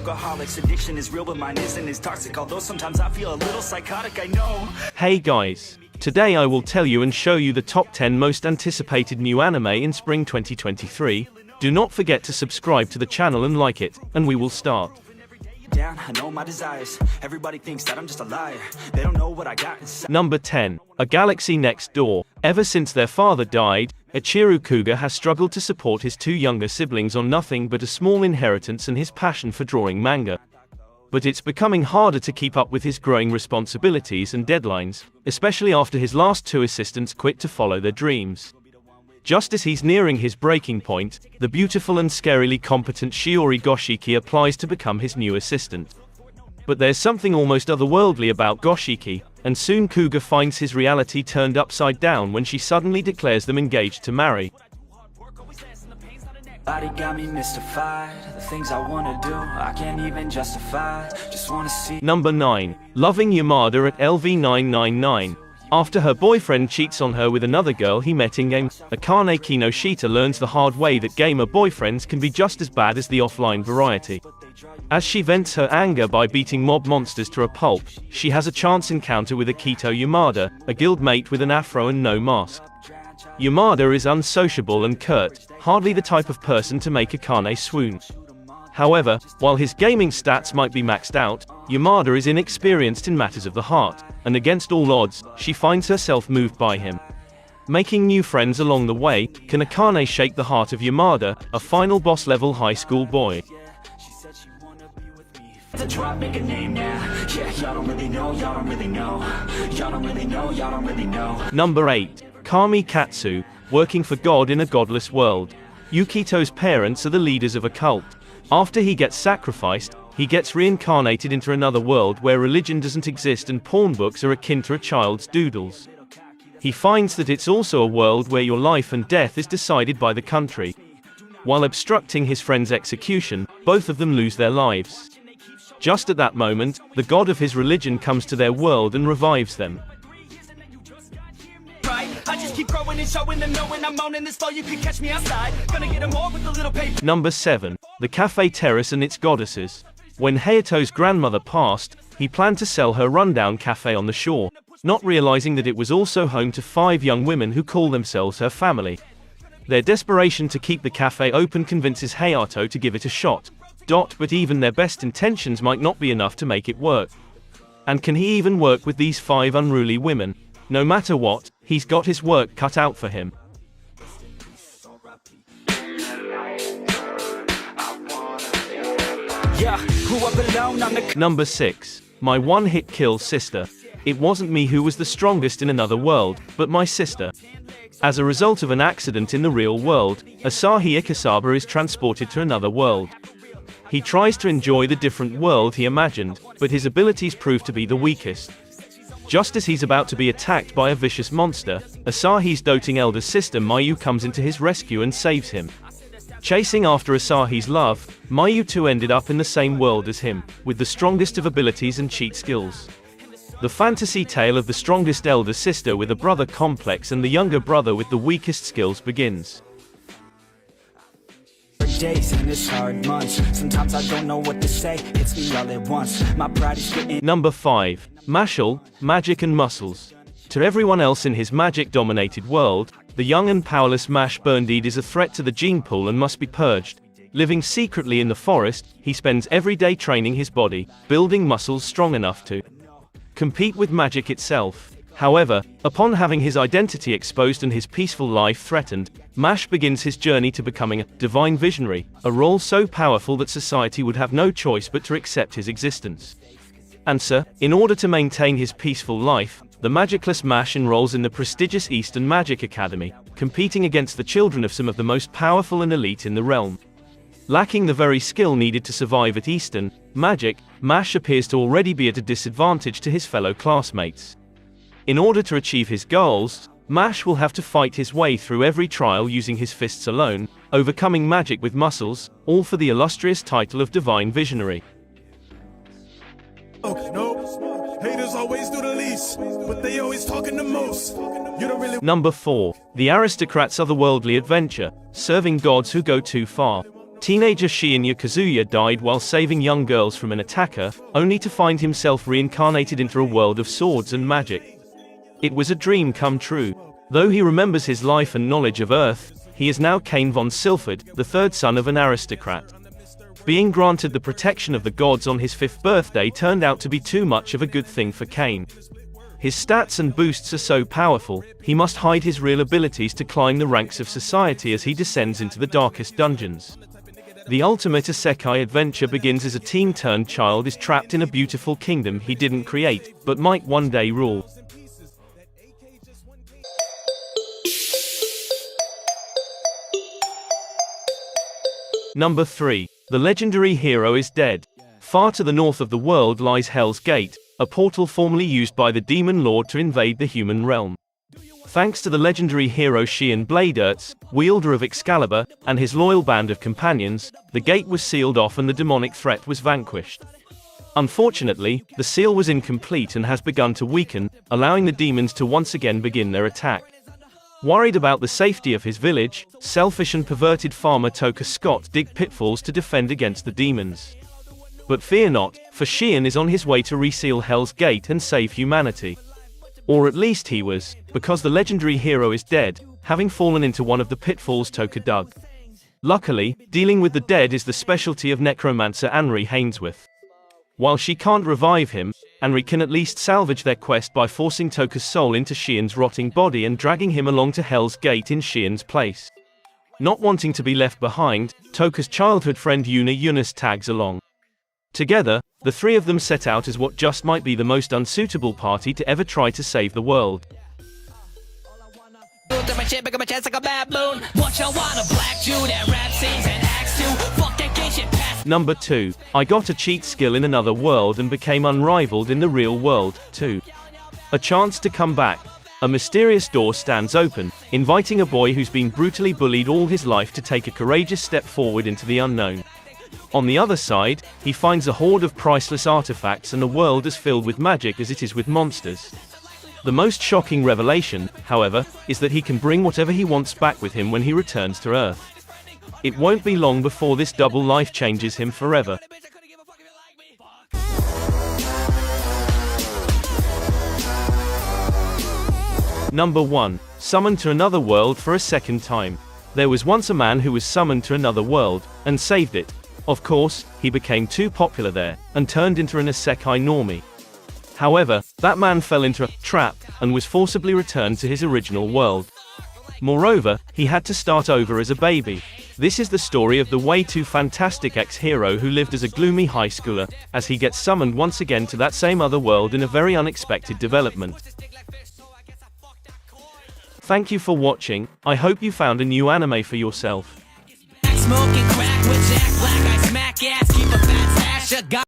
workaholics. Addiction is real, but mine isn't as toxic. Although sometimes I feel a little psychotic, I know. Hey guys. Today I will tell you and show you the top 10 most anticipated new anime in spring 2023. Do not forget to subscribe to the channel and like it, and we will start. I know my desires. Everybody thinks that I'm just a liar. They don't know what I got inside. Number 10. A Galaxy Next Door. Ever since their father died, Ichiro Kuga has struggled to support his two younger siblings on nothing but a small inheritance and his passion for drawing manga. But it's becoming harder to keep up with his growing responsibilities and deadlines, especially after his last two assistants quit to follow their dreams. Just as he's nearing his breaking point, the beautiful and scarily competent Shiori Goshiki applies to become his new assistant. But there's something almost otherworldly about Goshiki, and soon Kuga finds his reality turned upside down when she suddenly declares them engaged to marry. Body got me mystified. The things I wanna do, I can't even justify. Just wanna see. Number 9. Loving Yamada at LV999. After her boyfriend cheats on her with another girl he met in-game, Akane Kinoshita learns the hard way that gamer boyfriends can be just as bad as the offline variety. As she vents her anger by beating mob monsters to a pulp, she has a chance encounter with Akito Yamada, a guildmate with an afro and no mask. Yamada is unsociable and curt, hardly the type of person to make Akane swoon. However, while his gaming stats might be maxed out, Yamada is inexperienced in matters of the heart, and against all odds, she finds herself moved by him. Making new friends along the way, can Akane shake the heart of Yamada, a final boss-level high school boy? To try make a name now. Yeah, y'all don't really know, y'all don't really know. Y'all don't really know, y'all don't really know. Number 8. Kami Katsu, working for God in a godless world. Yukito's parents are the leaders of a cult. After he gets sacrificed, he gets reincarnated into another world where religion doesn't exist and porn books are akin to a child's doodles. He finds that it's also a world where your life and death is decided by the country. While obstructing his friend's execution, both of them lose their lives. Just at that moment, the god of his religion comes to their world and revives them. Number 7. The Cafe Terrace and its goddesses. When Hayato's grandmother passed, he planned to sell her rundown cafe on the shore, not realizing that it was also home to 5 young women who call themselves her family. Their desperation to keep the cafe open convinces Hayato to give it a shot. But even their best intentions might not be enough to make it work. And can he even work with these 5 unruly women? No matter what, he's got his work cut out for him. Number 6. My one-hit kill sister. It wasn't me who was the strongest in another world, but my sister. As a result of an accident in the real world, Asahi Ikasaba is transported to another world. He tries to enjoy the different world he imagined, but his abilities prove to be the weakest. Just as he's about to be attacked by a vicious monster, Asahi's doting elder sister Mayu comes into his rescue and saves him. Chasing after Asahi's love, Mayu too ended up in the same world as him, with the strongest of abilities and cheat skills. The fantasy tale of the strongest elder sister with a brother complex and the younger brother with the weakest skills begins. Days and it's hard months. Sometimes I don't know what to say. It's me all at once. My pride is getting. Number 5. Mashle, Magic and Muscles. To everyone else in his magic-dominated world, the young and powerless Mash Burndeed is a threat to the gene pool and must be purged. Living secretly in the forest, he spends every day training his body, building muscles strong enough to compete with magic itself. However, upon having his identity exposed and his peaceful life threatened, Mash begins his journey to becoming a divine visionary, a role so powerful that society would have no choice but to accept his existence. In order to maintain his peaceful life, the magicless Mash enrolls in the prestigious Eastern Magic Academy, competing against the children of some of the most powerful and elite in the realm. Lacking the very skill needed to survive at Eastern Magic, Mash appears to already be at a disadvantage to his fellow classmates. In order to achieve his goals, Mash will have to fight his way through every trial using his fists alone, overcoming magic with muscles, all for the illustrious title of Divine Visionary. Haters always do the least, but they always talking the most. You don't really. Number 4. The Aristocrats' Otherworldly Adventure, serving gods who go too far. Teenager Shinya Kazuya died while saving young girls from an attacker, only to find himself reincarnated into a world of swords and magic. It was a dream come true. Though he remembers his life and knowledge of Earth, he is now Cain von Silford, the third son of an aristocrat. Being granted the protection of the gods on his 5th birthday turned out to be too much of a good thing for Cain. His stats and boosts are so powerful, he must hide his real abilities to climb the ranks of society as he descends into the darkest dungeons. The ultimate isekai adventure begins as a teen-turned-child is trapped in a beautiful kingdom he didn't create, but might one day rule. Number 3. The legendary hero is dead. Far to the north of the world lies Hell's Gate, a portal formerly used by the Demon Lord to invade the human realm. Thanks to the legendary hero Xian Bladeurtz, wielder of Excalibur, and his loyal band of companions, the gate was sealed off and the demonic threat was vanquished. Unfortunately, the seal was incomplete and has begun to weaken, allowing the demons to once again begin their attack. Worried about the safety of his village, selfish and perverted farmer Toka Scott dig pitfalls to defend against the demons. But fear not, for Xian is on his way to reseal Hell's Gate and save humanity. Or at least he was, because the legendary hero is dead, having fallen into one of the pitfalls Toka dug. Luckily, dealing with the dead is the specialty of necromancer Anri Hainsworth. While she can't revive him, Anri can at least salvage their quest by forcing Toka's soul into Xian's rotting body and dragging him along to Hell's Gate in Xian's place. Not wanting to be left behind, Toka's childhood friend Yuna Yunus tags along. Together, the three of them set out as what just might be the most unsuitable party to ever try to save the world. Number 2. I got a cheat skill in another world and became unrivaled in the real world, 2. A chance to come back. A mysterious door stands open, inviting a boy who's been brutally bullied all his life to take a courageous step forward into the unknown. On the other side, he finds a horde of priceless artifacts and a world as filled with magic as it is with monsters. The most shocking revelation, however, is that he can bring whatever he wants back with him when he returns to Earth. It won't be long before this double life changes him forever. Number 1. Summoned to another world for a second time. There was once a man who was summoned to another world, and saved it. Of course, he became too popular there, and turned into an isekai normie. However, that man fell into a trap, and was forcibly returned to his original world. Moreover, he had to start over as a baby. This is the story of the way too fantastic ex-hero who lived as a gloomy high schooler, as he gets summoned once again to that same other world in a very unexpected development. Thank you for watching. I hope you found a new anime for yourself. Smoking crack with Jack Black, I smack ass, keep a fat stash of